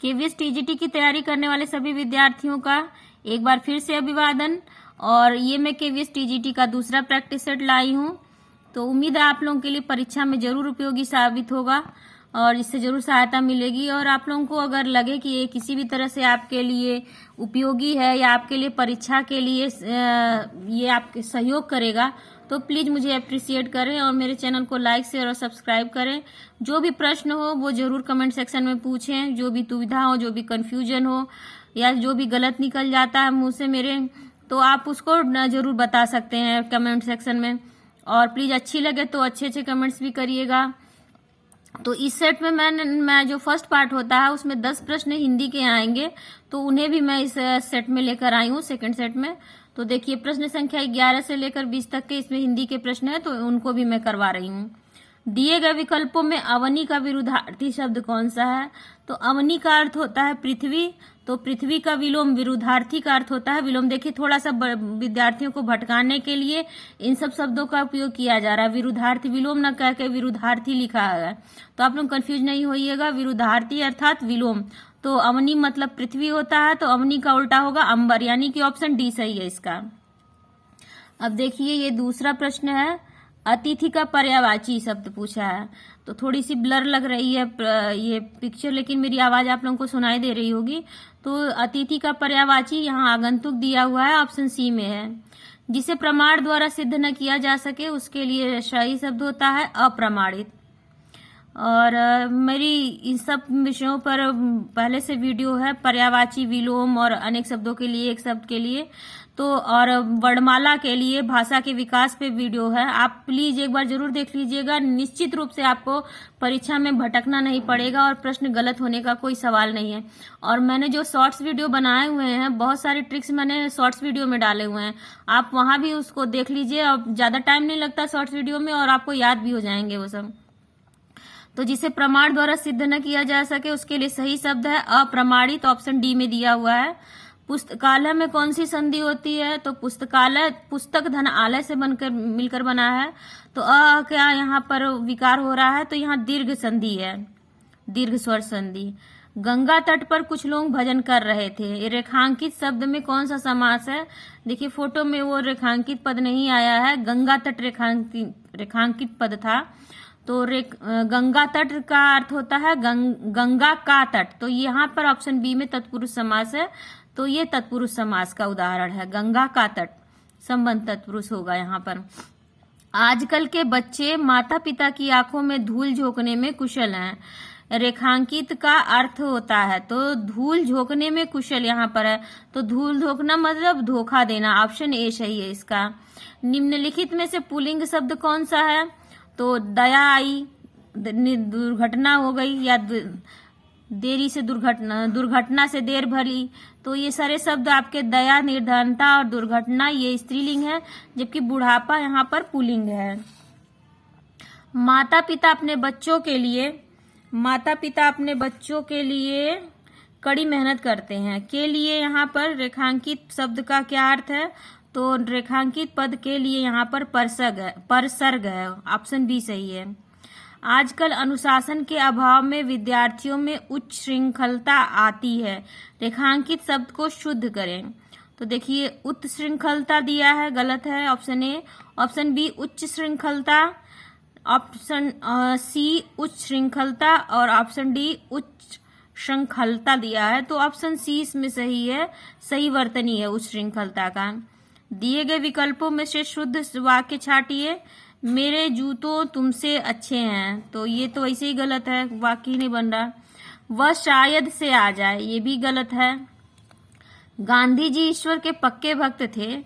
KVS TGT की तैयारी करने वाले सभी विद्यार्थियों का एक बार फिर से अभिवादन। और ये मैं केवीएस टीजीटी का दूसरा प्रैक्टिस सेट लाई हूँ, तो उम्मीद है आप लोगों के लिए परीक्षा में जरूर उपयोगी साबित होगा और इससे जरूर सहायता मिलेगी। और आप लोगों को अगर लगे कि ये किसी भी तरह से आपके लिए उपयोगी है या आपके लिए परीक्षा के लिए ये आपके सहयोग करेगा, तो प्लीज मुझे अप्रिशिएट करें और मेरे चैनल को लाइक शेयर और सब्सक्राइब करें। जो भी प्रश्न हो वो जरूर कमेंट सेक्शन में पूछें, जो भी दुविधा हो, जो भी कंफ्यूजन हो या जो भी गलत निकल जाता है मुंह से मेरे, तो आप उसको जरूर बता सकते हैं कमेंट सेक्शन में। और प्लीज अच्छी लगे तो अच्छे अच्छे कमेंट्स भी करिएगा। तो इस सेट में मैं जो फर्स्ट पार्ट होता है उसमें 10 प्रश्न हिंदी के आएंगे, तो उन्हें भी मैं इस सेट में लेकर आई हूँ सेकंड सेट में। तो देखिए प्रश्न संख्या 11 से लेकर 20 तक के इसमें हिंदी के प्रश्न है, तो उनको भी मैं करवा रही हूँ। दिए गए विकल्पों में अवनी का विरुद्धार्थी शब्द कौन सा है? तो अवनी का अर्थ होता है पृथ्वी, तो पृथ्वी का विलोम विरुद्धार्थी का अर्थ होता है विलोम। देखिए थोड़ा सा विद्यार्थियों को भटकाने के लिए इन सब शब्दों का उपयोग किया जा रहा है। विरुद्धार्थी विलोम न कह के विरुद्धार्थी लिखा है, तो आप लोग कंफ्यूज नहीं होइएगा। विरुद्धार्थी अर्थात विलोम, तो अवनी मतलब पृथ्वी होता है, तो अवनी का उल्टा होगा अंबर, यानी कि ऑप्शन डी सही है इसका। अब देखिए ये दूसरा प्रश्न है, अतिथि का पर्यायवाची शब्द पूछा है। तो थोड़ी सी ब्लर लग रही है ये पिक्चर, लेकिन मेरी आवाज आप लोगों को सुनाई दे रही होगी। तो अतिथि का पर्यायवाची यहाँ आगंतुक दिया हुआ है, ऑप्शन सी में है। जिसे प्रमाण द्वारा सिद्ध न किया जा सके उसके लिए सही शब्द होता है अप्रमाणित। और मेरी इन सब विषयों पर पहले से वीडियो है, पर्यायवाची, विलोम और अनेक शब्दों के लिए, एक शब्द के लिए, तो और वर्णमाला के लिए, भाषा के विकास पे वीडियो है। आप प्लीज एक बार जरूर देख लीजिएगा। निश्चित रूप से आपको परीक्षा में भटकना नहीं पड़ेगा और प्रश्न गलत होने का कोई सवाल नहीं है। और मैंने जो शॉर्ट्स वीडियो बनाए हुए हैं, बहुत सारे ट्रिक्स मैंने शॉर्ट्स वीडियो में डाले हुए हैं, आप वहां भी उसको देख लीजिए। और ज्यादा टाइम नहीं लगता शॉर्ट्स वीडियो में और आपको याद भी हो जाएंगे वो सब। तो जिसे प्रमाण द्वारा सिद्ध न किया जा सके उसके लिए सही शब्द है अप्रमाणित, ऑप्शन डी में दिया हुआ है। पुस्तकालय में कौन सी संधि होती है? तो पुस्तकालय पुस्तक धन आलय से बनकर मिलकर बना है, तो क्या यहाँ पर विकार हो रहा है? तो यहाँ दीर्घ संधि है, दीर्घ स्वर संधि। गंगा तट पर कुछ लोग भजन कर रहे थे, रेखांकित शब्द में कौन सा समास है? देखिए फोटो में वो रेखांकित पद नहीं आया है, गंगा तट रेखांकित पद था। तो गंगा तट का अर्थ होता है गंगा का तट, तो यहाँ पर ऑप्शन बी में तत्पुरुष समास है, तो ये तत्पुरुष समास का उदाहरण है। गंगा का तट संबंध तत्पुरुष होगा यहाँ पर। आजकल के बच्चे माता पिता की आंखों में धूल झोंकने में कुशल हैं, रेखांकित का अर्थ होता है, तो धूल झोंकने में कुशल यहाँ पर है, तो धूल झोंकना मतलब धोखा देना, ऑप्शन ए सही है इसका। निम्नलिखित में से पुल्लिंग शब्द कौन सा है? तो दया आई, दुर्घटना हो गई, या देरी से दुर्घटना से देर भली, तो ये सारे शब्द आपके दया, निर्धनता और दुर्घटना ये स्त्रीलिंग है, जबकि बुढ़ापा यहाँ पर पुल्लिंग है। माता पिता अपने बच्चों के लिए कड़ी मेहनत करते हैं, के लिए यहाँ पर रेखांकित शब्द का क्या अर्थ है? तो रेखांकित पद के लिए यहाँ पर परसर्ग है, ऑप्शन बी सही है। आजकल अनुशासन के अभाव में विद्यार्थियों में उच्च श्रृंखलता आती है, रेखांकित शब्द को शुद्ध करें। तो देखिए उच्च श्रृंखलता दिया है, गलत है, ऑप्शन ए। ऑप्शन बी उच्च श्रृंखलता, ऑप्शन सी उच्च श्रृंखलता और ऑप्शन डी उच्च श्रृंखलता दिया है, तो ऑप्शन सी इसमें सही है, सही वर्तनी है उच्च श्रृंखलता का। दिए गए विकल्पों में से शुद्ध वाक्य छाटिए। मेरे जूतों तुमसे अच्छे हैं, तो ये तो ऐसे ही गलत है, वाक्य नहीं बन रहा। वह शायद से आ जाए, ये भी गलत है। गांधी जी ईश्वर के पक्के भक्त थे,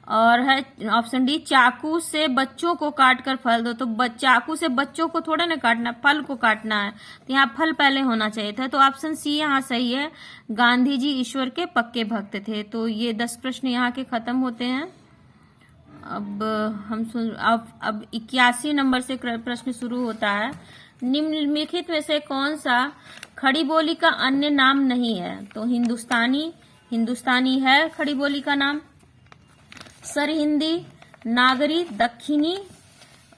और है ऑप्शन डी चाकू से बच्चों को काट कर फल दो, तो चाकू से बच्चों को थोड़ा ना काटना, फल को काटना है, तो यहाँ फल पहले होना चाहिए था, तो ऑप्शन सी यहाँ सही है, गांधी जी ईश्वर के पक्के भक्त थे। तो ये 10 प्रश्न यहाँ के खत्म होते हैं। अब अब 81 नंबर से प्रश्न शुरू होता है। निम्नलिखित में से कौन सा खड़ी बोली का अन्य नाम नहीं है? तो हिंदुस्तानी है खड़ी बोली का नाम, सरहिंदी, नागरी दक्षिणी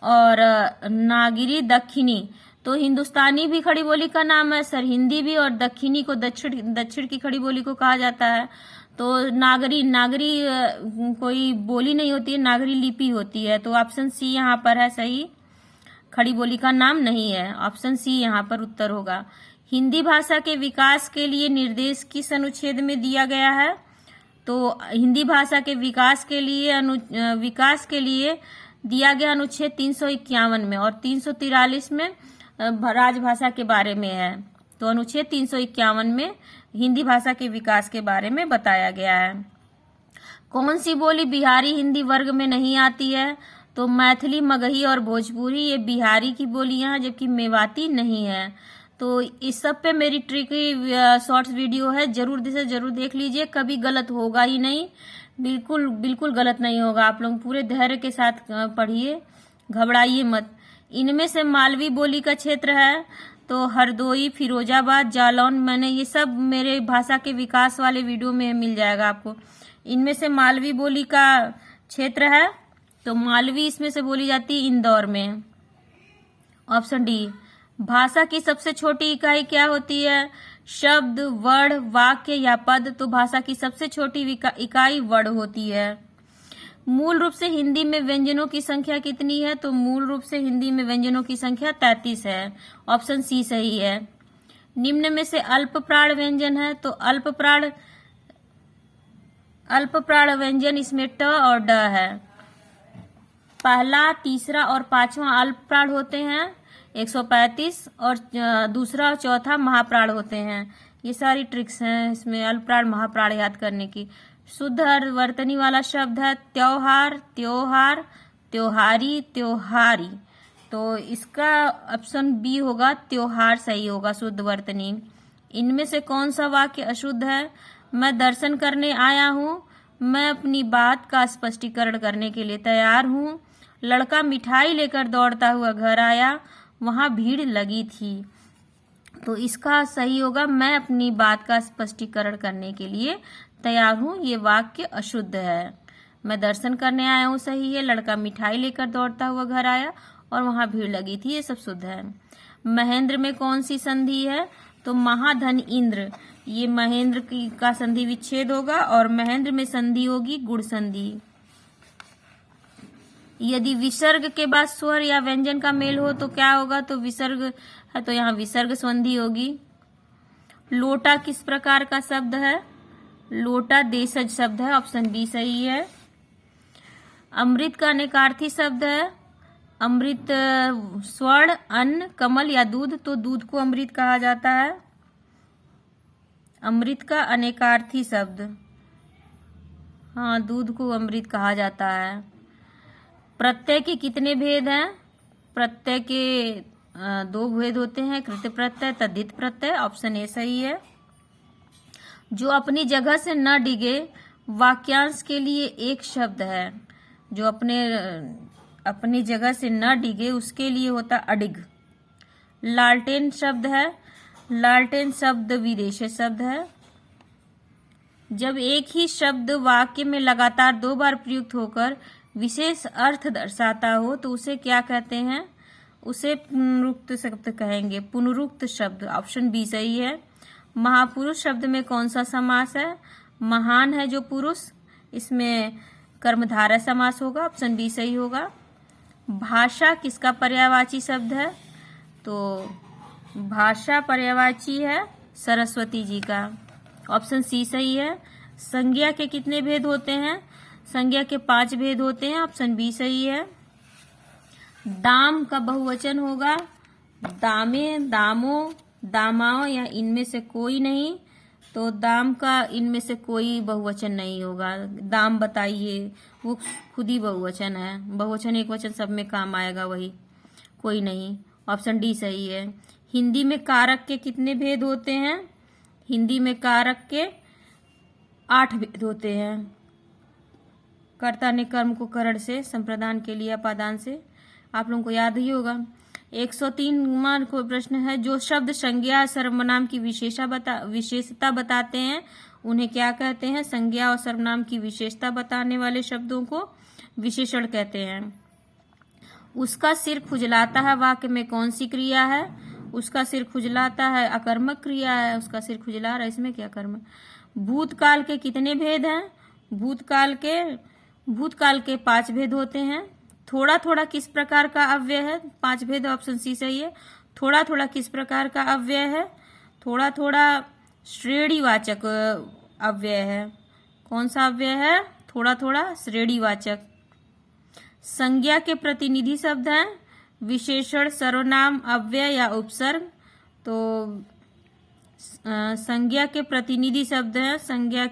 और नागिरी दक्षिणी, तो हिंदुस्तानी भी खड़ी बोली का नाम है, सरहिंदी भी, और दक्षिणी को दक्षिण की खड़ी बोली को कहा जाता है। तो नागरी कोई बोली नहीं होती है, नागरी लिपि होती है। तो ऑप्शन सी यहाँ पर है सही, खड़ी बोली का नाम नहीं है। ऑप्शन सी यहाँ पर उत्तर होगा। हिंदी भाषा के विकास के लिए निर्देश किस अनुच्छेद में दिया गया है? तो हिंदी भाषा के विकास के लिए दिया गया अनुच्छेद 351 में, और 343 में राजभाषा के बारे में है। तो अनुच्छेद 351 में हिंदी भाषा के विकास के बारे में बताया गया है। कौन सी बोली बिहारी हिंदी वर्ग में नहीं आती है? तो मैथिली, मगही और भोजपुरी ये बिहारी की बोलियां हैं, जबकि मेवाती नहीं है। तो इस सब पे मेरी ट्रिकी शॉर्ट्स वीडियो है, जरूर देख लीजिए, कभी गलत होगा ही नहीं, बिल्कुल गलत नहीं होगा। आप लोग पूरे धैर्य के साथ पढ़िए, घबराइए मत। इनमें से मालवी बोली का क्षेत्र है तो हरदोई, फिरोजाबाद, जालौन, मैंने ये सब मेरे भाषा के विकास वाले वीडियो में मिल जाएगा आपको। इनमें से मालवी बोली का क्षेत्र है तो मालवी इसमें से बोली जाती है इंदौर में। Option D. भाषा की सबसे छोटी इकाई क्या होती है? शब्द, वर्ण, वाक्य या पद? तो भाषा की सबसे छोटी इकाई वर्ण होती है। मूल रूप से हिंदी में व्यंजनों की संख्या कितनी है? तो मूल रूप से हिंदी में व्यंजनों की संख्या 33 है। ऑप्शन सी सही है। निम्न में से अल्प प्राण व्यंजन है तो अल्प प्राण व्यंजन इसमें ट और ड है। पहला, तीसरा और पांचवा अल्प प्राण होते हैं 135, और दूसरा और चौथा महाप्राण होते हैं। ये सारी ट्रिक्स हैं इसमें अल्प प्राण महाप्राण याद करने की। शुद्ध वर्तनी वाला शब्द है त्योहार, त्योहार, त्योहारी, त्योहारी। तो इसका ऑप्शन बी होगा, त्योहार सही होगा, शुद्ध वर्तनी। इनमें से कौन सा वाक्य अशुद्ध है? मैं दर्शन करने आया हूँ, मैं अपनी बात का स्पष्टीकरण करने के लिए तैयार हूँ। लड़का मिठाई लेकर दौड़ता हुआ घर आया, वहां भीड़ लगी थी। तो इसका सही होगा, मैं अपनी बात का स्पष्टीकरण करने के लिए तैयार हूँ, ये वाक्य अशुद्ध है। मैं दर्शन करने आया हूँ सही है, लड़का मिठाई लेकर दौड़ता हुआ घर आया और वहां भीड़ लगी थी, ये सब शुद्ध है। महेंद्र में कौन सी संधि है? तो महाधन इंद्र, ये महेंद्र का संधि विच्छेद होगा, और महेंद्र में संधि होगी गुण संधि। यदि विसर्ग के बाद स्वर या व्यंजन का मेल हो तो क्या होगा? तो विसर्ग है तो यहाँ विसर्ग संधि होगी। लोटा किस प्रकार का शब्द है? लोटा देशज शब्द है, ऑप्शन बी सही है। अमृत का अनेकार्थी शब्द है। अमृत स्वर्ण, अन्न, कमल या दूध? तो दूध को अमृत कहा जाता है। अमृत का अनेकार्थी शब्द, हाँ, दूध को अमृत कहा जाता है। प्रत्यय के कितने भेद हैं? प्रत्यय के 2 भेद होते हैं, कृत प्रत्यय, तद्धित प्रत्यय। ऑप्शन ए सही है। जो अपनी जगह से न डिगे वाक्यांश के लिए एक शब्द है। जो अपनी जगह से न डिगे उसके लिए होता अडिग। लालटेन शब्द है, लालटेन शब्द विदेशी शब्द है। जब एक ही शब्द वाक्य में लगातार 2 बार प्रयुक्त होकर विशेष अर्थ दर्शाता हो तो उसे क्या कहते हैं? उसे पुनरुक्त शब्द कहेंगे, पुनरुक्त शब्द। ऑप्शन बी सही है। महापुरुष शब्द में कौन सा समास है? महान है जो पुरुष, इसमें कर्मधारय समास होगा, ऑप्शन बी सही होगा। भाषा किसका पर्यायवाची शब्द है? तो भाषा पर्यायवाची है सरस्वती जी का, ऑप्शन सी सही है। संज्ञा के कितने भेद होते हैं? संज्ञा के 5 भेद होते हैं, ऑप्शन बी सही है। दाम का बहुवचन होगा दामे, दामो, दामाओ या इनमें से कोई नहीं। तो दाम का इनमें से कोई बहुवचन नहीं होगा। दाम बताइए, वो खुद ही बहुवचन है, बहुवचन एक वचन सब में काम आएगा, वही कोई नहीं, ऑप्शन डी सही है। हिंदी में कारक के कितने भेद होते हैं? हिंदी में कारक के 8 भेद होते हैं। कर्ता ने कर्म को करण से, संप्रदान के लिए अपादान से, आप लोगों को याद ही होगा। 103वां को प्रश्न है, जो शब्द संज्ञा सर्वनाम की विशेषता बताते हैं उन्हें क्या कहते हैं? संज्ञा और सर्वनाम की विशेषता बताने वाले शब्दों को विशेषण कहते हैं। उसका सिर खुजलाता है वाक्य में कौन सी क्रिया है? उसका सिर खुजलाता है अकर्मक क्रिया है। उसका सिर खुजला रहा है, इसमें क्या कर्म? भूतकाल के कितने भेद हैं? भूतकाल के 5 भेद होते हैं। थोड़ा थोड़ा किस प्रकार का अव्यय है? 5 भेद ऑप्शन सी सही है। थोड़ा थोड़ा किस प्रकार का अव्यय है? थोड़ा थोड़ा श्रेणीवाचक अव्यय है। कौन सा अव्यय है? थोड़ा थोड़ा श्रेणीवाचक। संज्ञा के प्रतिनिधि शब्द हैं विशेषण, सर्वनाम, अव्यय या उपसर्ग। तो संज्ञा के प्रतिनिधि शब्द हैं, संज्ञा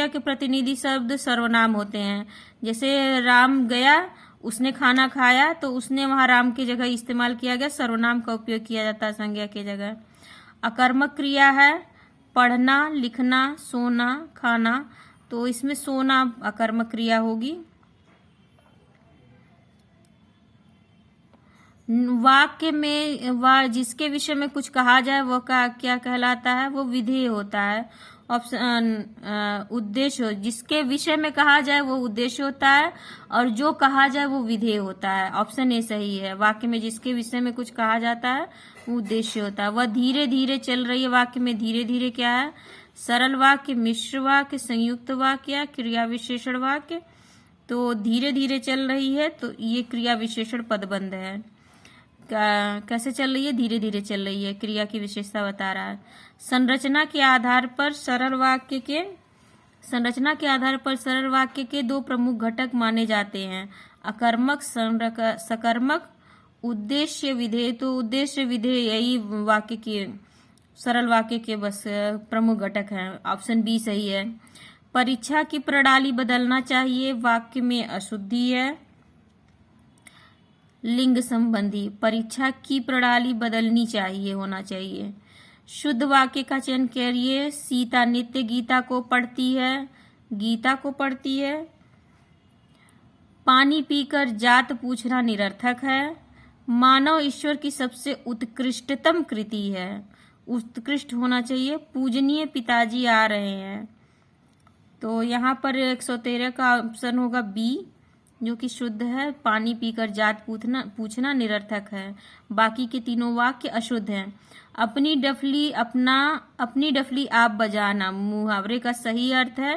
के प्रतिनिधि शब्द सर्वनाम होते हैं। जैसे राम गया, उसने खाना खाया, तो उसने वहां राम की जगह इस्तेमाल किया गया, सर्वनाम का उपयोग किया जाता है संज्ञा की जगह। अकर्मक क्रिया है पढ़ना, लिखना, सोना, खाना, तो इसमें सोना अकर्मक क्रिया होगी। वाक्य में जिसके विषय में कुछ कहा जाए वह क्या कहलाता है? वो विधेय होता है। ऑप्शन उद्देश्य, जिसके विषय में कहा जाए वो उद्देश्य होता है और जो कहा जाए वो विधेय होता है। ऑप्शन ए सही है। वाक्य में जिसके विषय में कुछ कहा जाता है वो उद्देश्य होता है। वह धीरे धीरे चल रही है, वाक्य में धीरे धीरे क्या है? सरल वाक्य, मिश्र वाक्य, संयुक्त वाक्य या क्रिया विशेषण वाक्य। तो धीरे धीरे चल रही है, तो ये क्रिया विशेषण पदबंध है। कैसे चल रही है? धीरे धीरे चल रही है, क्रिया की विशेषता बता रहा है। संरचना के आधार पर सरल वाक्य के 2 प्रमुख घटक माने जाते हैं, अकर्मक, सकर्मक, उद्देश्य, विधेय। तो उद्देश्य, विधेय यही वाक्य के सरल वाक्य के बस प्रमुख घटक हैं। ऑप्शन बी सही है। परीक्षा की प्रणाली बदलना चाहिए, वाक्य में अशुद्धि है। लिंग संबंधी, परीक्षा की प्रणाली बदलनी चाहिए, होना चाहिए। शुद्ध वाक्य का चयन करिए। सीता नित्य गीता को पढ़ती है। पानी पीकर जात पूछना निरर्थक है। मानव ईश्वर की सबसे उत्कृष्टतम कृति है, उत्कृष्ट होना चाहिए। पूजनीय पिताजी आ रहे हैं, तो यहाँ पर 113 का ऑप्शन होगा बी, जो कि शुद्ध है। पानी पीकर जात पूछना निरर्थक है। बाकी के तीनों वाक्य अशुद्ध हैं। अपनी डफली आप बजाना, मुहावरे का सही अर्थ है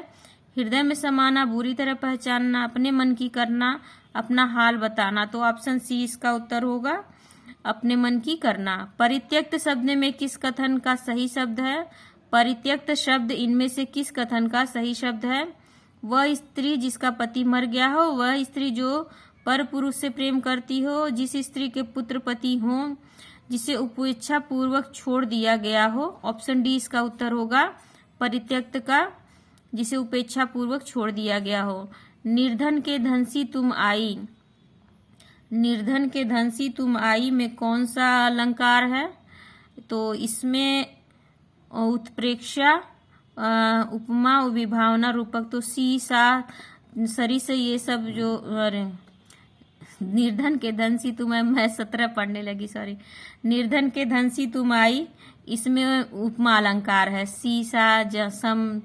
हृदय में समाना, बुरी तरह पहचानना, अपने मन की करना, अपना हाल बताना। तो ऑप्शन सी इसका उत्तर होगा, अपने मन की करना। परित्यक्त शब्द में किस कथन का सही शब्द है? परित्यक्त शब्द इनमें से किस कथन का सही शब्द है? वह स्त्री जिसका पति मर गया हो, वह स्त्री जो पर पुरुष से प्रेम करती हो, जिस स्त्री के पुत्र पति हो, जिसे उपेक्षा पूर्वक छोड़ दिया गया हो। ऑप्शन डी इसका उत्तर होगा, परित्यक्त का जिसे उपेक्षा पूर्वक छोड़ दिया गया हो। निर्धन के धनसी तुम आई में कौन सा अलंकार है? तो इसमें उत्प्रेक्षा, उपमा, विभावना, रूपक। तो सी, सा, सरी से ये सब जो निर्धन के धनसी तुम आई, मैं 17 पढ़ने लगी, सॉरी। निर्धन के धनसी तुम आई, इसमें उपमा अलंकार है। सी, सा, जसम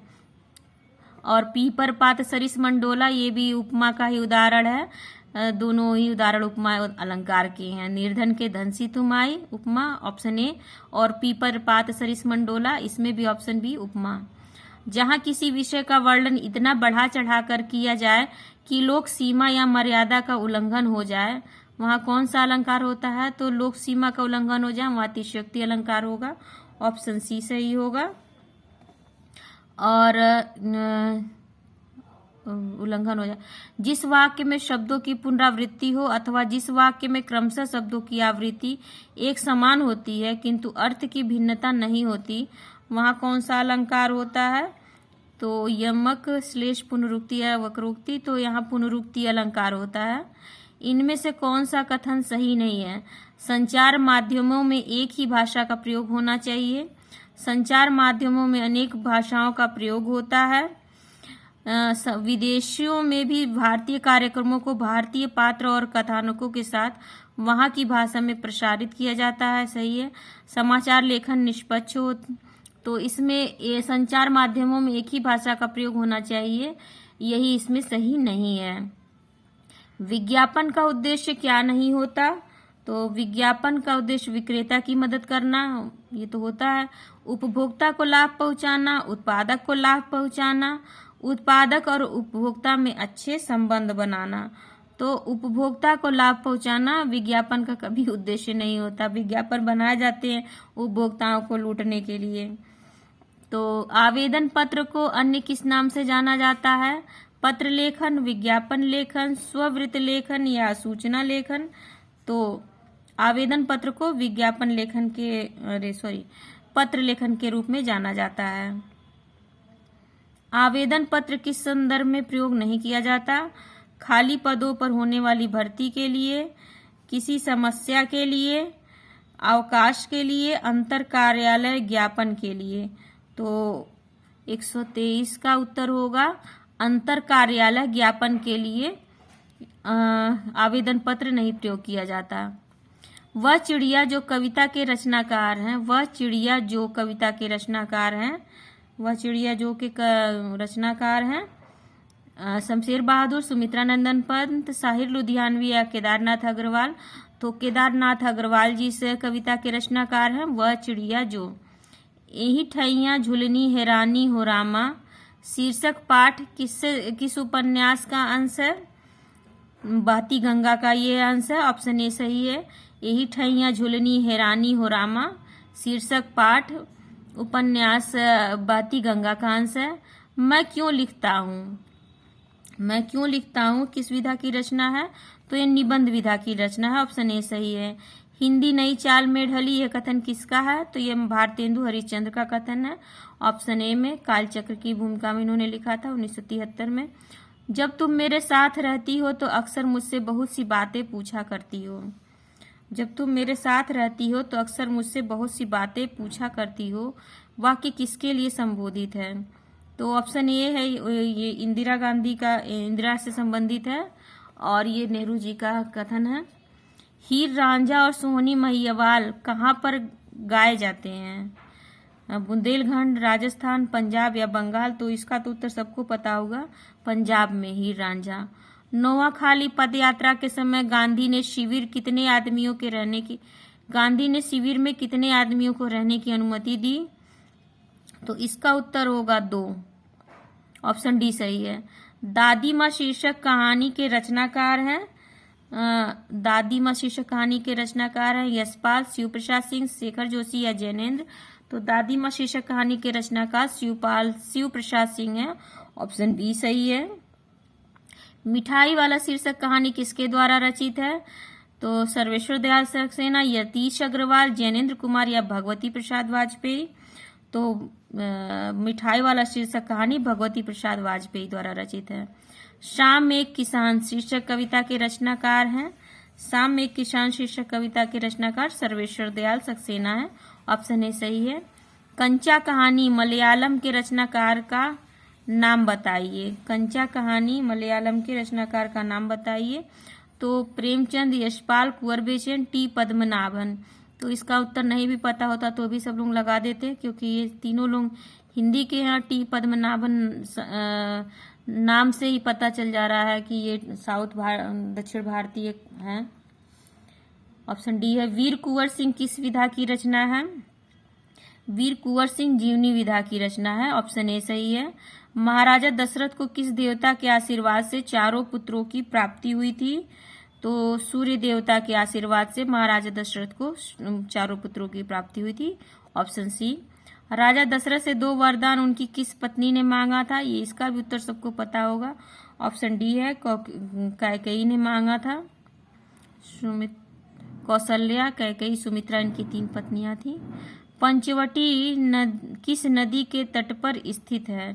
और पीपर पात सरिस मंडोला, ये भी उपमा का ही उदाहरण है। दोनों ही उदाहरण उपमा अलंकार के हैं। निर्धन के धनसी तुम आई उपमा ऑप्शन ए, और पीपर पात सरिस मंडोला इसमें भी ऑप्शन बी उपमा। जहां किसी विषय का वर्णन इतना बढ़ा चढ़ाकर किया जाए कि लोक सीमा या मर्यादा का उल्लंघन हो जाए, वहां कौन सा अलंकार होता है? तो लोक सीमा का उल्लंघन हो जाए वहां अतिशयोक्ति अलंकार होगा। ऑप्शन सी सही होगा। और उल्लंघन हो जाए, जिस वाक्य में शब्दों की पुनरावृत्ति हो अथवा जिस वाक्य में क्रमशः शब्दों की आवृत्ति एक समान होती है किंतु अर्थ की भिन्नता नहीं होती, वहां कौन सा अलंकार होता है? तो यमक श्लेष पुनरुक्ति या वक्रोक्ति। तो यहाँ पुनरुक्ति अलंकार होता है। इनमें से कौन सा कथन सही नहीं है? संचार माध्यमों में एक ही भाषा का प्रयोग होना चाहिए। संचार माध्यमों में अनेक भाषाओं का प्रयोग होता है। विदेशियों में भी भारतीय कार्यक्रमों को भारतीय पात्र और कथानकों के साथ वहां की भाषा में प्रसारित किया जाता है, सही है। समाचार लेखन निष्पक्ष हो, तो इसमें ये संचार माध्यमों में एक ही भाषा का प्रयोग होना चाहिए, यही इसमें सही नहीं है। विज्ञापन का उद्देश्य क्या नहीं होता? तो विज्ञापन का उद्देश्य विक्रेता की मदद करना, ये तो होता है। उपभोक्ता को लाभ पहुंचाना, उत्पादक को लाभ पहुंचाना, उत्पादक और उपभोक्ता में अच्छे संबंध बनाना। तो उपभोक्ता को लाभ पहुंचाना विज्ञापन का कभी उद्देश्य नहीं होता। विज्ञापन बनाए जाते हैं उपभोक्ताओं को लूटने के लिए। तो आवेदन पत्र को अन्य किस नाम से जाना जाता है? पत्र लेखन, विज्ञापन लेखन, स्ववृत्त लेखन या सूचना लेखन। तो आवेदन पत्र को विज्ञापन लेखन के पत्र लेखन के रूप में जाना जाता है। आवेदन पत्र किस संदर्भ में प्रयोग नहीं किया जाता? खाली पदों पर होने वाली भर्ती के लिए, किसी समस्या के लिए, अवकाश के लिए, अंतर कार्यालय ज्ञापन के लिए। तो 123 का उत्तर होगा अंतर कार्यालय ज्ञापन के लिए आवेदन पत्र नहीं प्रयोग किया जाता। वह चिड़िया जो कविता के रचनाकार हैं, वह चिड़िया जो कविता के रचनाकार हैं, वह चिड़िया जो के रचनाकार हैं शमशेर बहादुर, सुमित्रा नंदन पंत, साहिर लुधियानवी या केदारनाथ अग्रवाल। तो केदारनाथ अग्रवाल जी से कविता के रचनाकार हैं वह चिड़िया जो। यही ठैया झुलनी हैरानी हो रामा शीर्षक पाठ किस उपन्यास का अंश है? बहती गंगा का ये अंश है, ऑप्शन ए सही है। यही ठैया झुलनी हैरानी हो रामा शीर्षक पाठ उपन्यास बहती गंगा का अंश है। मैं क्यों लिखता हूँ? मैं क्यों लिखता हूँ किस विधा की रचना है? तो ये निबंध विधा की रचना है, ऑप्शन ए सही है। हिंदी नई चाल में ढली, यह कथन किसका है? तो ये भारतेंदु हरिश्चंद्र का कथन है, ऑप्शन ए में। कालचक्र की भूमिका में इन्होंने लिखा था 1973 में। जब तुम मेरे साथ रहती हो तो अक्सर मुझसे बहुत सी बातें पूछा करती हो। जब तुम मेरे साथ रहती हो तो अक्सर मुझसे बहुत सी बातें पूछा करती हो, वाक्य किसके लिए संबोधित है? तो ऑप्शन ए है, ये इंदिरा गांधी का, इंदिरा से संबंधित है और ये नेहरू जी का कथन है। हीर रांझा और सोहनी महियावाल कहाँ पर गाए जाते हैं? बुंदेलखंड, राजस्थान, पंजाब या बंगाल। तो इसका तो उत्तर सबको पता होगा, पंजाब में हीर रांझा। नोआखाली पद यात्रा के समय गांधी ने शिविर में कितने आदमियों को रहने की अनुमति दी? तो इसका उत्तर होगा 2, ऑप्शन डी सही है। दादी माँ शीर्षक कहानी के रचनाकार हैं दादी माँ शीर्षक कहानी के रचनाकार हैं यशपाल, शिव प्रसाद सिंह, शेखर जोशी या जैनेन्द्र। तो दादी माँ शीर्षक कहानी के रचनाकार शिव प्रसाद सिंह हैं, ऑप्शन बी सही है। मिठाई वाला शीर्षक कहानी किसके द्वारा रचित है? तो सर्वेश्वर दयाल सक्सेना, यतीश अग्रवाल, जैनेन्द्र कुमार या भगवती प्रसाद वाजपेयी। तो मिठाई वाला शीर्षक कहानी भगवती प्रसाद वाजपेयी द्वारा रचित है। शाम में एक किसान शीर्षक कविता के रचनाकार हैं शाम में एक किसान शीर्षक कविता के रचनाकार सर्वेश्वर दयाल सक्सेना है, ऑप्शन ए सही है। कंचा कहानी मलयालम के रचनाकार का नाम बताइए। कंचा कहानी मलयालम के रचनाकार का नाम बताइए। तो प्रेमचंद, यशपाल, कुंवर बेचन, टी पद्मनाभन। तो इसका उत्तर नहीं भी पता होता तो भी सब लोग लगा देते, क्योंकि ये तीनों लोग हिंदी के हैं। टी पद्मनाभन नाम से ही पता चल जा रहा है कि ये दक्षिण भारतीय हैं, ऑप्शन डी है। वीर कुंवर सिंह किस विधा की रचना है? वीर कुंवर सिंह जीवनी विधा की रचना है, ऑप्शन ए सही है। महाराजा दशरथ को किस देवता के आशीर्वाद से चारों पुत्रों की प्राप्ति हुई थी? तो सूर्य देवता के आशीर्वाद से महाराजा दशरथ को चारों पुत्रों की प्राप्ति हुई थी, ऑप्शन सी। राजा दशरथ से 2 वरदान उनकी किस पत्नी ने मांगा था? ये इसका भी उत्तर सबको पता होगा, ऑप्शन डी है, कैकेयी ने मांगा था। कौशल्या, कैकेयी, सुमित्रा इनकी 3 पत्नियां थी। पंचवटी किस नदी के तट पर स्थित है?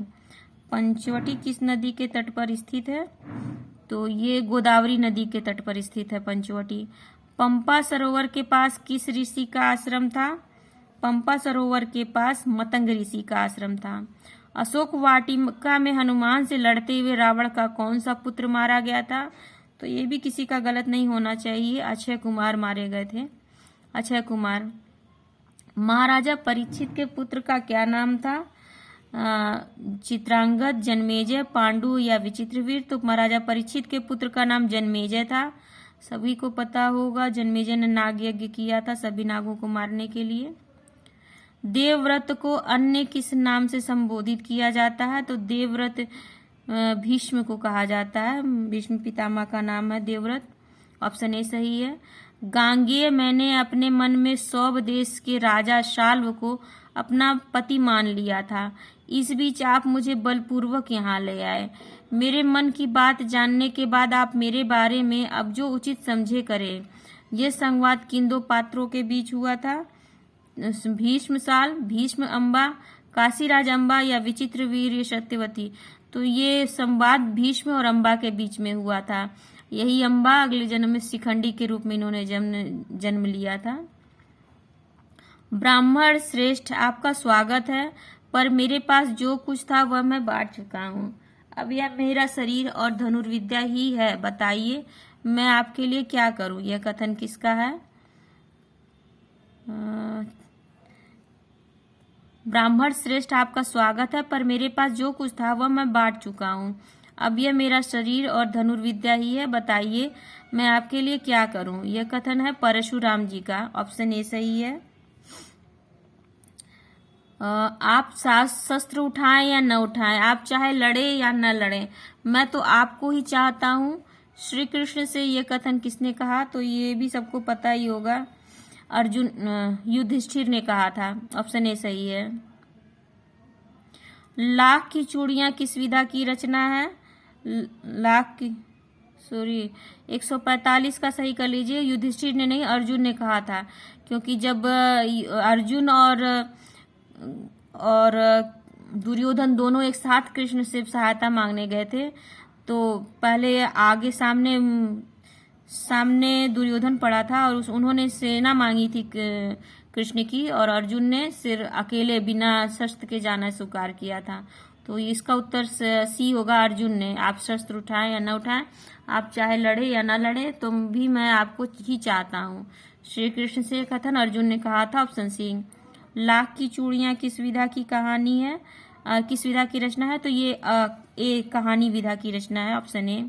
पंचवटी किस नदी के तट पर स्थित है? तो ये गोदावरी नदी के तट पर स्थित है पंचवटी। पंपा सरोवर के पास किस ऋषि का आश्रम था? पंपा सरोवर के पास मतंग ऋषि का आश्रम था। अशोक वाटिका में हनुमान से लड़ते हुए रावण का कौन सा पुत्र मारा गया था? तो ये भी किसी का गलत नहीं होना चाहिए, अक्षय कुमार मारे गए थे, अक्षय कुमार। महाराजा परीक्षित के पुत्र का क्या नाम था? चित्रांगद, जन्मेजय, पांडु या विचित्रवीर। तो महाराजा परीक्षित के पुत्र का नाम जन्मेजय था, सभी को पता होगा। जन्मेजय ने नाग यज्ञ किया था सभी नागों को मारने के लिए। देवव्रत को अन्य किस नाम से संबोधित किया जाता है? तो देवव्रत भीष्म को कहा जाता है, भीष्म पितामह का नाम है देवव्रत। ऑप्शन ए सही है। गांगेय, मैंने अपने मन में सौभ देश के राजा शाल्व को अपना पति मान लिया था, इस बीच आप मुझे बलपूर्वक यहाँ ले आए। मेरे मन की बात जानने के बाद आप मेरे बारे में अब जो उचित समझे करें। यह संवाद किन दो पात्रों के बीच हुआ था? भीष्म साल, भीष्म अम्बा, काशीराज अम्बा या विचित्रवीर सत्यवती। तो ये संवाद भीष्म और अम्बा के बीच में हुआ था। यही अम्बा अगले जन्म में शिखंडी के रूप में इन्होंने जन्म लिया था। ब्राह्मण श्रेष्ठ, आपका स्वागत है, पर मेरे पास जो कुछ था वह मैं बांट चुका हूँ। अब यह मेरा शरीर और धनुर्विद्या ही है, बताइए मैं आपके लिए क्या करूँ? यह कथन किसका है? ब्राह्मण श्रेष्ठ, आपका स्वागत है, पर मेरे पास जो कुछ था वह मैं बांट चुका हूँ। अब यह मेरा शरीर और धनुर्विद्या ही है, बताइए मैं आपके लिए क्या करूं? यह कथन है परशुराम जी का। ऑप्शन ए सही है। आप शस्त्र उठाएं या न उठाएं, आप चाहे लड़े या न लड़े, मैं तो आपको ही चाहता हूं। श्री कृष्ण से यह कथन किसने कहा? तो ये भी सबको पता ही होगा, अर्जुन युधिष्ठिर ने कहा था। ऑप्शन ए सही है। लाख की चूड़ियां किस विधा की रचना है? लाख की 145 का सही कर लीजिए। युधिष्ठिर ने नहीं, अर्जुन ने कहा था, क्योंकि जब अर्जुन और दुर्योधन दोनों एक साथ कृष्ण से सहायता मांगने गए थे, तो पहले आगे सामने दुर्योधन पड़ा था और उन्होंने सेना मांगी थी कृष्ण की, और अर्जुन ने सिर अकेले बिना शस्त्र के जाना स्वीकार किया था। तो इसका उत्तर सी होगा, अर्जुन ने। आप शस्त्र उठाएं या न उठाएं, आप चाहे लड़े या न लड़े, तो भी मैं आपको ही चाहता हूँ। श्री कृष्ण से कथन अर्जुन ने कहा था। Option C. लाख की चूड़ियां किस विधा की कहानी है, किस विधा की रचना है? तो ये ए कहानी विधा की रचना है। Option A.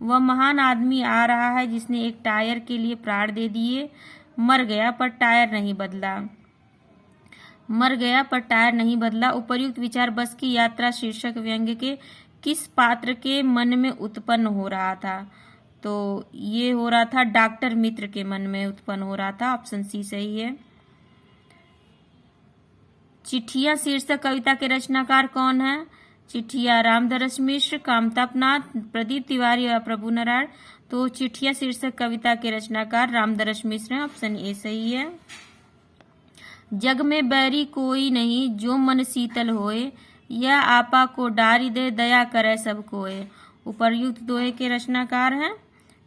वह महान आदमी आ रहा है जिसने एक टायर के लिए प्राण दे दिए, मर गया पर टायर नहीं बदला, मर गया पर टायर नहीं बदला। उपर्युक्त विचार बस की यात्रा शीर्षक व्यंग्य के किस पात्र के मन में उत्पन्न हो रहा था? तो ये हो रहा था डॉक्टर मित्र के मन में उत्पन्न हो रहा था। ऑप्शन सी सही है। चिट्ठिया शीर्षक कविता के रचनाकार कौन है? चिट्ठिया रामदरस मिश्र, कामतापनाथ, प्रदीप तिवारी और प्रभु नारायण। तो चिट्ठिया शीर्षक कविता के रचनाकार रामदरस मिश्र हैं। ऑप्शन ए सही है। जग में बैरी कोई नहीं जो मन शीतल होए, यह आपा को डारी दे दया करे सब कोए। उपर्युक्त दोहे के रचनाकार हैं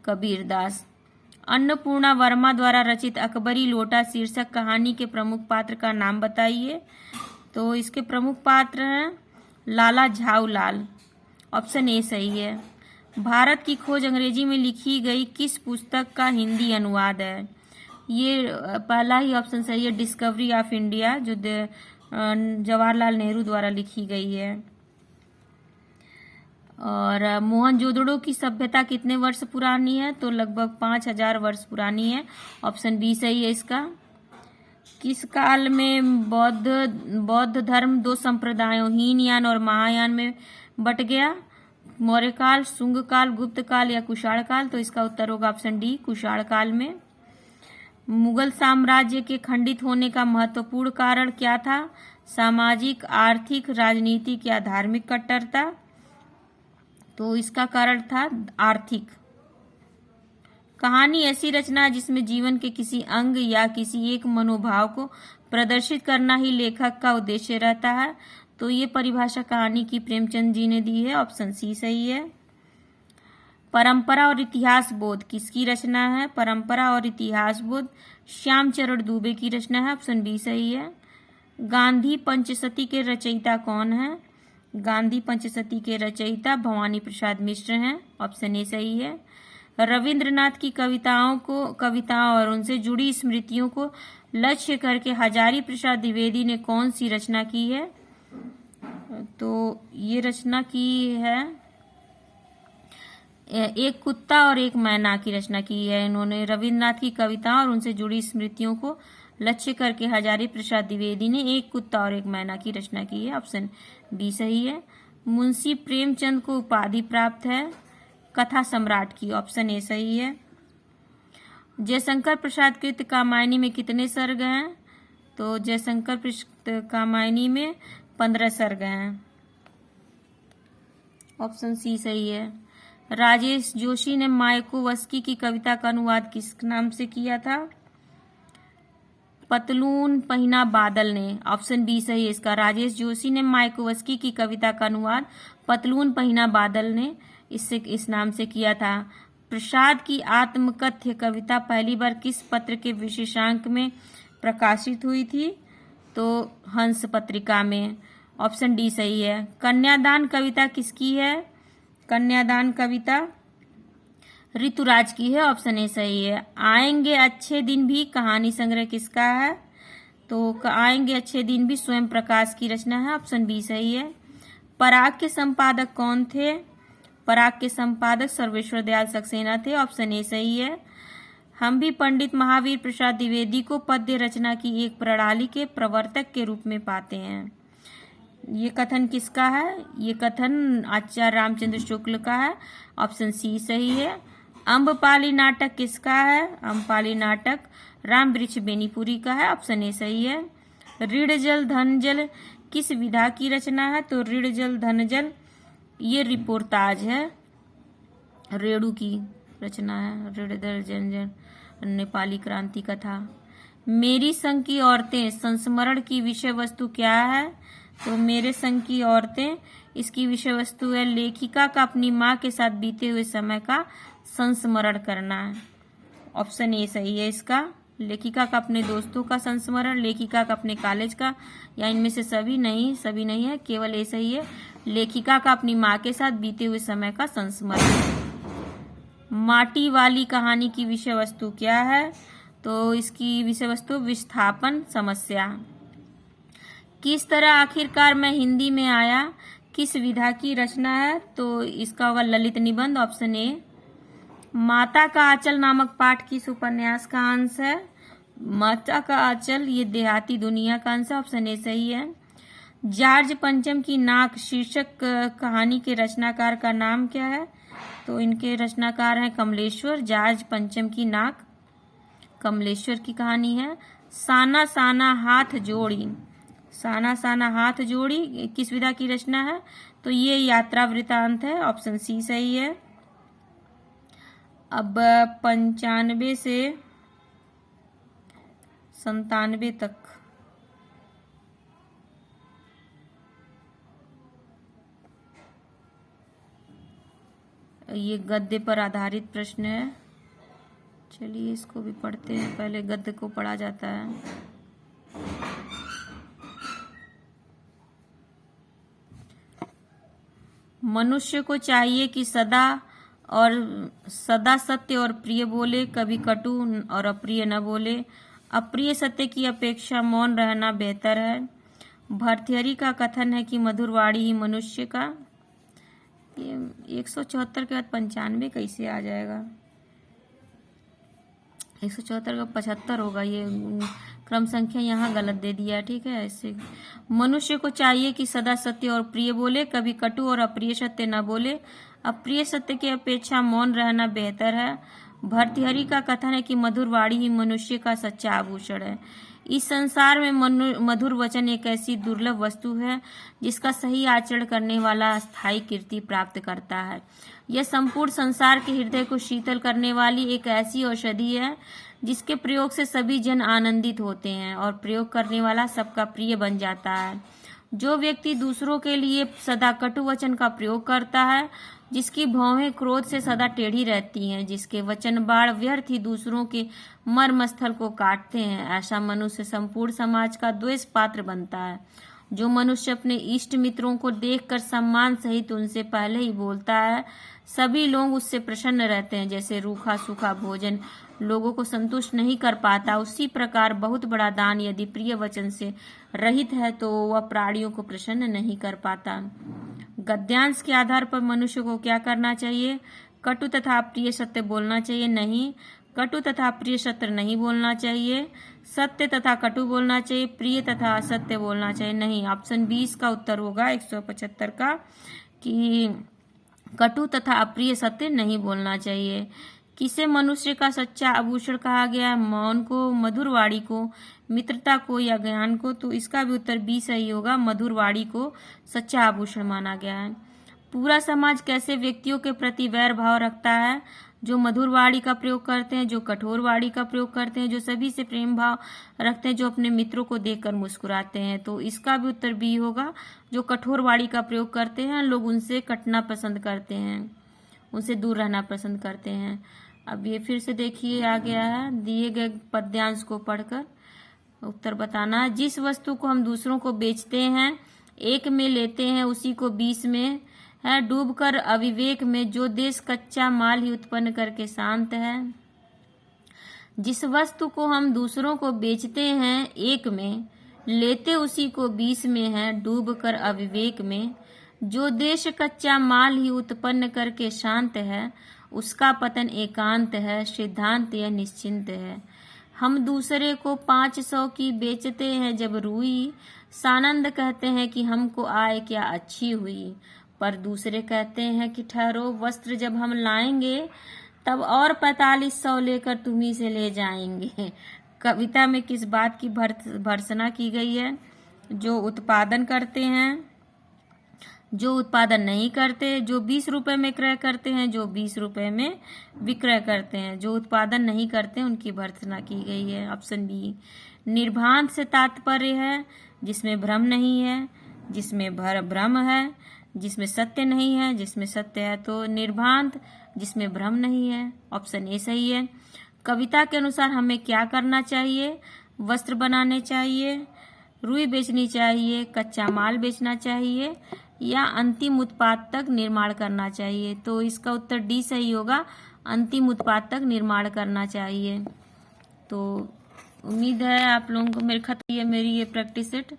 कबीरदास। अन्नपूर्णा वर्मा द्वारा रचित अकबरी लोटा शीर्षक कहानी के प्रमुख पात्र का नाम बताइए। तो इसके प्रमुख पात्र हैं लाला झाऊलाल। ऑप्शन ए सही है। भारत की खोज अंग्रेजी में लिखी गई किस पुस्तक का हिंदी अनुवाद है? ये पहला ही ऑप्शन सही है, डिस्कवरी ऑफ इंडिया, जो जवाहरलाल नेहरू द्वारा लिखी गई है। और मोहनजोदड़ो की सभ्यता कितने वर्ष पुरानी है? तो लगभग 5000 वर्ष पुरानी है। ऑप्शन बी सही है इसका। किस काल में बौद्ध धर्म दो संप्रदायों हीनयान और महायान में बट गया? मौर्य काल, शुंग काल, गुप्त काल या कुषाण काल? तो इसका उत्तर होगा ऑप्शन डी, कुषाण काल में। मुगल साम्राज्य के खंडित होने का महत्वपूर्ण कारण क्या था? सामाजिक, आर्थिक, राजनीतिक या धार्मिक कट्टरता? तो इसका कारण था आर्थिक। कहानी ऐसी रचना जिसमें जीवन के किसी अंग या किसी एक मनोभाव को प्रदर्शित करना ही लेखक का उद्देश्य रहता है। तो ये परिभाषा कहानी की प्रेमचंद जी ने दी है। ऑप्शन सी सही है। परंपरा और इतिहास बोध किसकी रचना है? परंपरा और इतिहास बोध श्यामचरण दुबे की रचना है। ऑप्शन बी सही है। गांधी पंचशती के रचयिता कौन है? गांधी पंचशती के रचयिता भवानी प्रसाद मिश्र हैं। ऑप्शन ए सही है। रविंद्रनाथ की कविताओं और उनसे जुड़ी स्मृतियों को लक्ष्य करके हजारी प्रसाद द्विवेदी ने कौन सी रचना की है? तो ये रचना की है, एक कुत्ता और एक मैना की रचना की है इन्होंने। रविन्द्रनाथ की कविता और उनसे जुड़ी स्मृतियों को लक्ष्य करके हजारी प्रसाद द्विवेदी ने एक कुत्ता और एक मैना की रचना की है। ऑप्शन बी सही है। मुंशी प्रेमचंद को उपाधि प्राप्त है कथा सम्राट की। ऑप्शन ए सही है। जयशंकर प्रसाद कृत कामायनी में कितने सर्ग हैं? तो जयशंकर प्रसाद कामायनी में 15 सर्ग हैं। ऑप्शन सी सही है। राजेश जोशी ने मायाकोवस्की की कविता का अनुवाद किस नाम से किया था? पतलून पहिना बादल ने। ऑप्शन बी सही है इसका। राजेश जोशी ने मायाकोवस्की की कविता का अनुवाद पतलून पहिना बादल ने इस नाम से किया था। प्रसाद की आत्मकथ्य कविता पहली बार किस पत्र के विशेषांक में प्रकाशित हुई थी? तो हंस पत्रिका में। ऑप्शन डी सही है। कन्यादान कविता किसकी है? कन्यादान कविता ऋतुराज की है। ऑप्शन ए सही है। आएंगे अच्छे दिन भी कहानी संग्रह किसका है? तो आएंगे अच्छे दिन भी स्वयं प्रकाश की रचना है। ऑप्शन बी सही है। पराग के संपादक कौन थे? पराग के संपादक सर्वेश्वर दयाल सक्सेना थे। ऑप्शन ए सही है। हम भी पंडित महावीर प्रसाद द्विवेदी को पद्य रचना की एक प्रणाली के प्रवर्तक के रूप में पाते हैं। ये कथन किसका है? ये कथन आचार्य रामचंद्र शुक्ल का है। ऑप्शन सी सही है। अम्बपाली नाटक किसका है? अम्बपाली नाटक राम वृक्ष बेनीपुरी का है। ऑप्शन ए सही है। ऋण जल धन जल किस विधा की रचना है? तो ऋण जल धन जल ये रिपोर्टाज है, रेणु की रचना है। ऋण जल धन जल नेपाली क्रांति कथा। मेरी संग की औरतें संस्मरण की विषय वस्तु क्या है? तो मेरे संग की औरतें इसकी विषय वस्तु है लेखिका का अपनी माँ के साथ बीते हुए समय का संस्मरण करना है। ऑप्शन ए सही है इसका। लेखिका का अपने दोस्तों का संस्मरण, लेखिका का अपने कॉलेज का, या इनमें से सभी नहीं है, केवल ए सही है। लेखिका का अपनी माँ के साथ बीते हुए समय का संस्मरण। माटी वाली कहानी की विषय वस्तु क्या है? तो इसकी विषय वस्तु विस्थापन समस्या। किस तरह आखिरकार मैं हिंदी में आया किस विधा की रचना है? तो इसका होगा ललित निबंध। Option A. माता का आंचल नामक पाठ किस उपन्यास का अंश है? माता का आंचल ये देहाती दुनिया का अंश है। ऑप्शन ए सही है। जार्ज पंचम की नाक शीर्षक कहानी के रचनाकार का नाम क्या है? तो इनके रचनाकार हैं कमलेश्वर। जार्ज पंचम की नाक कमलेश्वर की कहानी है। साना साना हाथ जोड़ी, साना साना हाथ जोड़ी किस विधा की रचना है? तो ये यात्रा वृतांत है। ऑप्शन सी सही है। अब 95 से 97 तक ये गद्य पर आधारित प्रश्न है। चलिए इसको भी पढ़ते हैं। पहले गद्य को पढ़ा जाता है। मनुष्य को चाहिए कि सदा सत्य और प्रिय बोले, कभी कटु और अप्रिय न बोले। अप्रिय सत्य की अपेक्षा मौन रहना बेहतर है। भर्तृहरि का कथन है कि मधुरवाणी ही मनुष्य का। ये 174 के बाद 95 कैसे आ जाएगा? 174 का 75 होगा। ये क्रम संख्या यहाँ गलत दे दिया। ठीक है। ऐसे मनुष्य को चाहिए कि सदा सत्य और प्रिय बोले, कभी कटु और अप्रिय सत्य न बोले। अप्रिय सत्य की अपेक्षा मौन रहना बेहतर है। भर्तृहरि का कथन है कि मधुरवाणी ही मनुष्य का सच्चा आभूषण है। इस संसार में मधुर वचन एक ऐसी दुर्लभ वस्तु है जिसका सही आचरण करने वाला स्थायी कीर्ति प्राप्त करता है। यह संपूर्ण संसार के हृदय को शीतल करने वाली एक ऐसी औषधि है जिसके प्रयोग से सभी जन आनंदित होते हैं और प्रयोग करने वाला सबका प्रिय बन जाता है। जो व्यक्ति दूसरों के लिए सदा कटु वचन का प्रयोग करता है, जिसकी भौहें क्रोध से सदा टेढ़ी रहती हैं, जिसके वचन बाण व्यर्थ ही दूसरों के मर्मस्थल को काटते हैं, ऐसा मनुष्य संपूर्ण समाज का द्वेष पात्र बनता है। जो मनुष्य अपने इष्ट मित्रों को देखकर सम्मान सहित उनसे पहले ही बोलता है, सभी लोग उससे प्रसन्न रहते हैं। जैसे रूखा सूखा भोजन लोगों को संतुष्ट नहीं कर पाता, उसी प्रकार बहुत बड़ा दान यदि प्रिय वचन से रहित है तो वह प्राणियों को प्रसन्न नहीं कर पाता। गद्यांश के आधार पर मनुष्य को क्या करना चाहिए? कटु तथा अप्रिय सत्य बोलना चाहिए? नहीं, कटु तथा प्रिय सत्य नहीं बोलना चाहिए। सत्य तथा कटु बोलना चाहिए, प्रिय तथा असत्य बोलना चाहिए? नहीं। ऑप्शन 20 का उत्तर होगा 175 का कि कटु तथा अप्रिय सत्य नहीं बोलना चाहिए। किसे मनुष्य का सच्चा आभूषण कहा गया? मौन को, मधुर वाणी को, मित्रता को या ज्ञान को? तो इसका भी उत्तर बी सही होगा, मधुर वाणी को सच्चा आभूषण माना गया है। पूरा समाज कैसे व्यक्तियों के प्रति वैर भाव रखता है? जो मधुर वाणी का प्रयोग करते हैं, जो कठोर वाणी का प्रयोग करते हैं, जो सभी से प्रेम भाव रखते हैं, जो अपने मित्रों को देखकर मुस्कुराते हैं। तो इसका भी उत्तर बी होगा, जो कठोर वाणी का प्रयोग करते हैं, लोग उनसे कटना पसंद करते हैं, उनसे दूर रहना पसंद करते हैं। अब ये फिर से देखिए आ गया है, दिए गए पद्यांश को पढ़कर उत्तर बताना। जिस वस्तु को हम दूसरों को बेचते हैं, एक में लेते हैं उसी को 20 में है, डूबकर अविवेक में। जो देश कच्चा माल ही उत्पन्न करके शांत है। जिस वस्तु को हम दूसरों को बेचते हैं, एक में लेते उसी को 20 में है, डूबकर अविवेक में। जो देश कच्चा माल ही उत्पन्न करके शांत है, उसका पतन एकांत है। सिद्धांत यह निश्चिंत है। हम दूसरे को 500 की बेचते हैं जब रुई, सानंद कहते हैं कि हमको आय क्या अच्छी हुई। पर दूसरे कहते हैं कि ठहरो, वस्त्र जब हम लाएंगे तब और 4500 लेकर तुम्ही से ले जाएंगे। कविता में किस बात की भर्त्सना की गई है? जो उत्पादन करते हैं, जो उत्पादन नहीं करते, जो 20 रुपए में क्रय करते हैं, जो 20 रुपए में विक्रय करते हैं। जो उत्पादन नहीं करते उनकी भर्त्सना की गई है। Option B. निर्भांत से तात्पर्य है जिसमें भ्रम नहीं है, जिसमें भ्रम है, जिसमें सत्य नहीं है, जिसमें सत्य है। तो निर्भांत जिसमें भ्रम नहीं है, ऑप्शन ए सही है। कविता के अनुसार हमें क्या करना चाहिए? वस्त्र बनाने चाहिए, रुई बेचनी चाहिए, कच्चा माल बेचना चाहिए या अंतिम उत्पाद तक निर्माण करना चाहिए? तो इसका उत्तर डी सही होगा, अंतिम उत्पाद तक निर्माण करना चाहिए। तो उम्मीद है आप लोगों को मेरी ये प्रैक्टिस सेट,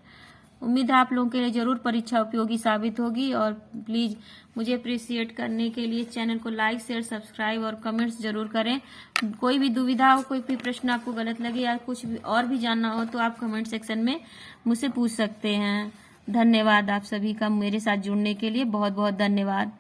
उम्मीद है आप लोगों के लिए जरूर परीक्षा उपयोगी साबित होगी। और प्लीज मुझे अप्रिशिएट करने के लिए चैनल को लाइक, शेयर, सब्सक्राइब और कमेंट्स जरूर करें। कोई भी दुविधा हो, कोई भी प्रश्न आपको गलत लगे या कुछ भी और भी जानना हो तो आप कमेंट सेक्शन में मुझसे पूछ सकते हैं। धन्यवाद आप सभी का मेरे साथ जुड़ने के लिए, बहुत बहुत धन्यवाद।